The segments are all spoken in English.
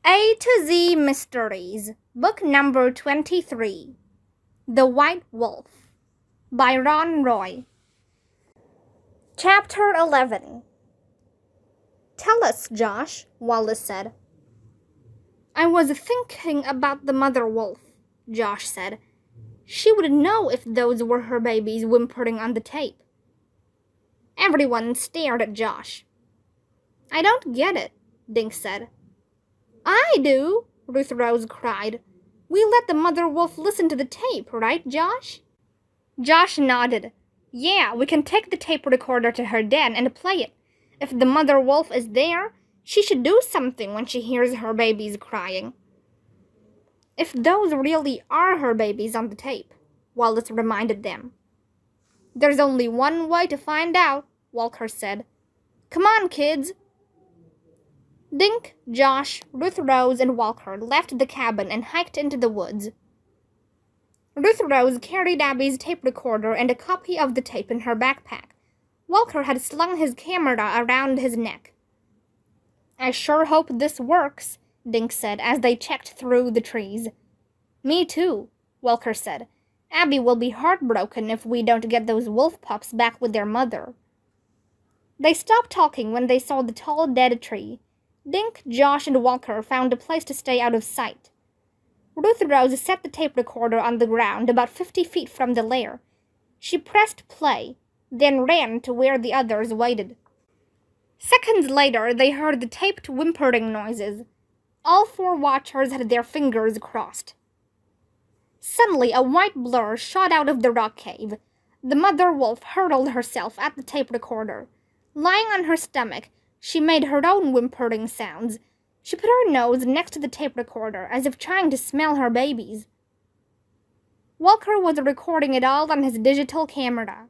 A to Z Mysteries, Book Number 23, The White Wolf, by Ron Roy. Chapter 11. Tell us, Josh, Wallace said. I was thinking about the mother wolf, Josh said. She would know if those were her babies whimpering on the tape. Everyone stared at Josh. I don't get it, Dink said. I do, Ruth Rose cried. We let the mother wolf listen to the tape, right, Josh? Josh nodded. Yeah, we can take the tape recorder to her den and play it. If the mother wolf is there, she should do something when she hears her babies crying. If those really are her babies on the tape, Wallace reminded them. There's only one way to find out, Walker said. Come on, kids. Dink, Josh, Ruth Rose, and Walker left the cabin and hiked into the woods. Ruth Rose carried Abby's tape recorder and a copy of the tape in her backpack. Walker had slung his camera around his neck. I sure hope this works, Dink said as they checked through the trees. Me too, Walker said. Abby will be heartbroken if we don't get those wolf pups back with their mother. They stopped talking when they saw the tall dead tree. Dink, Josh, and Walker found a place to stay out of sight. Ruth Rose set the tape recorder on the ground about 50 feet from the lair. She pressed play, then ran to where the others waited. Seconds later, they heard the taped whimpering noises. All four watchers had their fingers crossed. Suddenly, a white blur shot out of the rock cave. The mother wolf hurled herself at the tape recorder. Lying on her stomach, she made her own whimpering sounds. She put her nose next to the tape recorder as if trying to smell her babies. Walker was recording it all on his digital camera.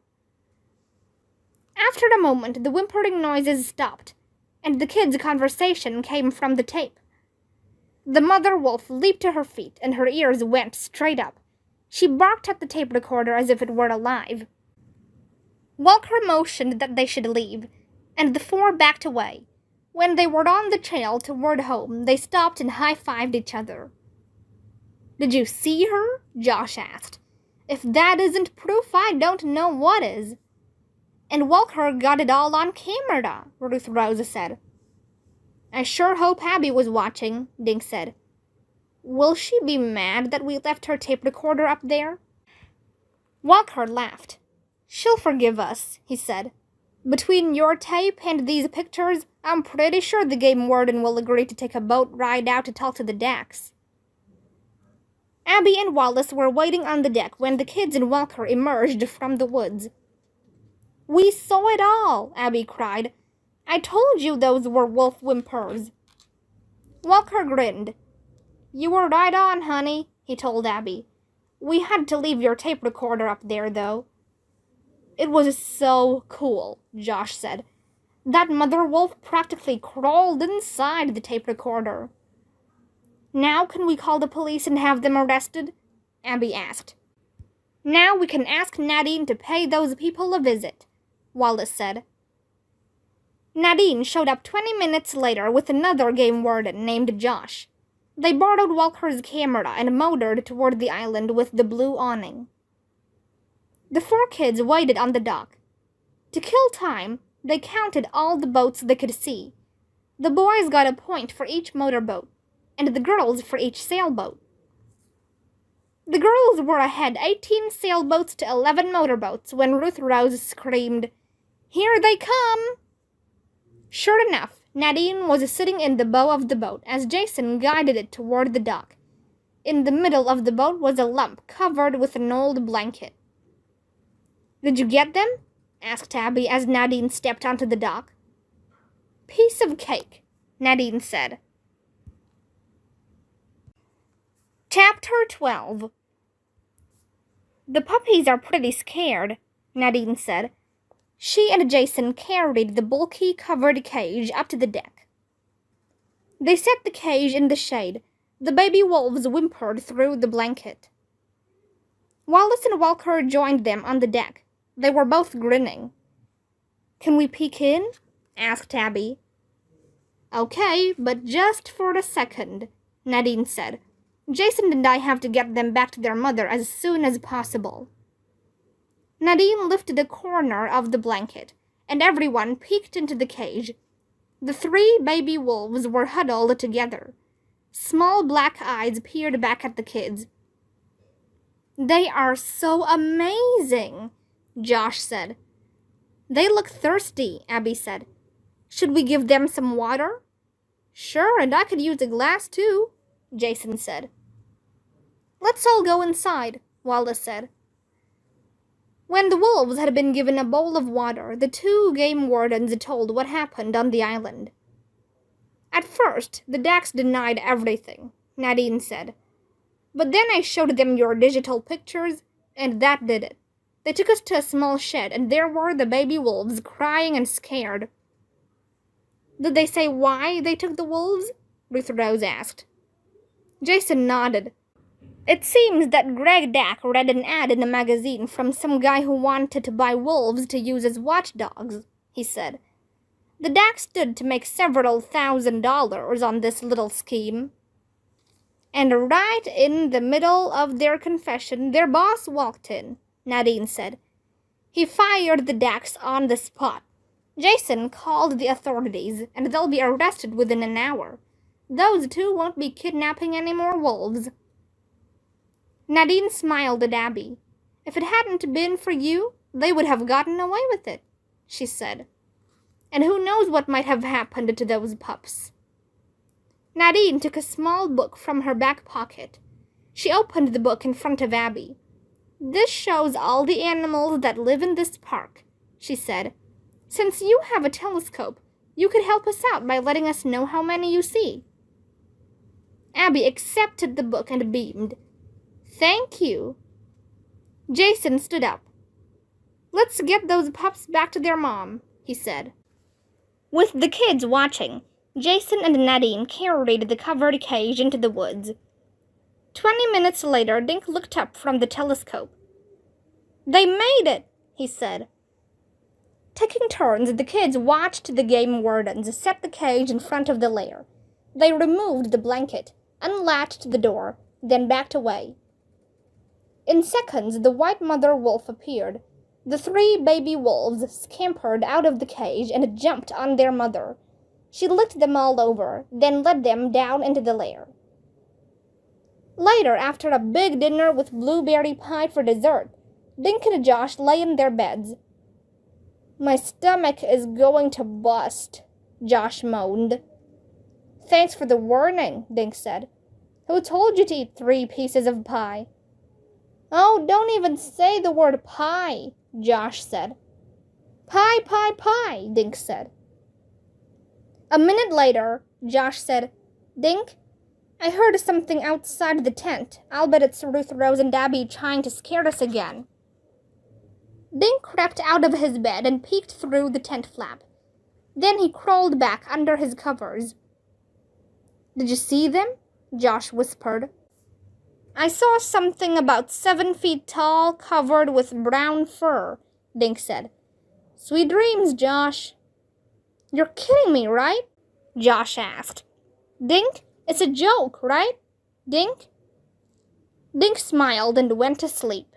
After a moment, the whimpering noises stopped, and the kids' conversation came from the tape. The mother wolf leaped to her feet, and her ears went straight up. She barked at the tape recorder as if it were alive. Walker motioned that they should leave, and the four backed away. When they were on the trail toward home, they stopped and high-fived each other. Did you see her? Josh asked. If that isn't proof, I don't know what is. And Walker got it all on camera, Ruth Rose said. I sure hope Abby was watching, Dink said. Will she be mad that we left her tape recorder up there? Walker laughed. She'll forgive us, he said. Between your tape and these pictures, I'm pretty sure the game warden will agree to take a boat ride out to talk to the Dacks. Abby and Wallace were waiting on the deck when the kids and Walker emerged from the woods. We saw it all, Abby cried. I told you those were wolf whimpers. Walker grinned. You were right on, honey, he told Abby. We had to leave your tape recorder up there, though. It was so cool, Josh said. That mother wolf practically crawled inside the tape recorder. Now can we call the police and have them arrested? Abby asked. Now we can ask Nadine to pay those people a visit, Wallace said. Nadine showed up 20 minutes later with another game warden named Josh. They borrowed Walker's camera and motored toward the island with the blue awning. The four kids waited on the dock. To kill time, they counted all the boats they could see. The boys got a point for each motorboat, and the girls for each sailboat. The girls were ahead 18 sailboats to 11 motorboats when Ruth Rose screamed, Here they come! Sure enough, Nadine was sitting in the bow of the boat as Jason guided it toward the dock. In the middle of the boat was a lump covered with an old blanket. Did you get them? Asked Abby as Nadine stepped onto the dock. Piece of cake, Nadine said. Chapter 12. The puppies are pretty scared, Nadine said. She and Jason carried the bulky covered cage up to the deck. They set the cage in the shade. The baby wolves whimpered through the blanket. Wallace and Walker joined them on the deck. They were both grinning. Can we peek in? Asked Abby. Okay, but just for a second, Nadine said. Jason and I have to get them back to their mother as soon as possible. Nadine lifted a corner of the blanket, and everyone peeked into the cage. The 3 baby wolves were huddled together. Small black eyes peered back at the kids. They are so amazing, Josh said. They look thirsty, Abby said. Should we give them some water? Sure, and I could use a glass too, Jason said. Let's all go inside, Wallace said. When the wolves had been given a bowl of water, the 2 game wardens told what happened on the island. At first, the Dax denied everything, Nadine said. But then I showed them your digital pictures, and that did it. They took us to a small shed, and there were the baby wolves crying and scared. Did they say why they took the wolves? Ruth Rose asked. Jason nodded. It seems that Greg Dack read an ad in a magazine from some guy who wanted to buy wolves to use as watchdogs, he said. The Dacks stood to make several $1,000s on this little scheme. And right in the middle of their confession, their boss walked in, Nadine said. He fired the Dacks on the spot. Jason called the authorities, and they'll be arrested within an hour. Those 2 won't be kidnapping any more wolves. Nadine smiled at Abby. If it hadn't been for you, they would have gotten away with it, she said. And who knows what might have happened to those pups. Nadine took a small book from her back pocket. She opened the book in front of Abby. This shows all the animals that live in this park, she said. Since you have a telescope, you could help us out by letting us know how many you see. Abby accepted the book and beamed. Thank you. Jason stood up. Let's get those pups back to their mom, he said. With the kids watching, Jason and Nadine carried the covered cage into the woods. 20 minutes later, Dink looked up from the telescope. They made it, he said. Taking turns, the kids watched the game wardens set the cage in front of the lair. They removed the blanket, unlatched the door, then backed away. In seconds, the white mother wolf appeared. The 3 baby wolves scampered out of the cage and jumped on their mother. She licked them all over, then led them down into the lair. Later, after a big dinner with blueberry pie for dessert, Dink and Josh lay in their beds. My stomach is going to bust, Josh moaned. Thanks for the warning, Dink said. Who told you to eat 3 pieces of pie? Oh, don't even say the word pie, Josh said. Pie, pie, pie, Dink said. A minute later, Josh said, Dink, I heard something outside the tent. I'll bet it's Ruth Rose and Abby trying to scare us again. Dink crept out of his bed and peeked through the tent flap. Then he crawled back under his covers. Did you see them? Josh whispered. I saw something about 7 feet tall, covered with brown fur, Dink said. Sweet dreams, Josh. You're kidding me, right? Josh asked. Dink, it's a joke, right? Dink? Dink smiled and went to sleep.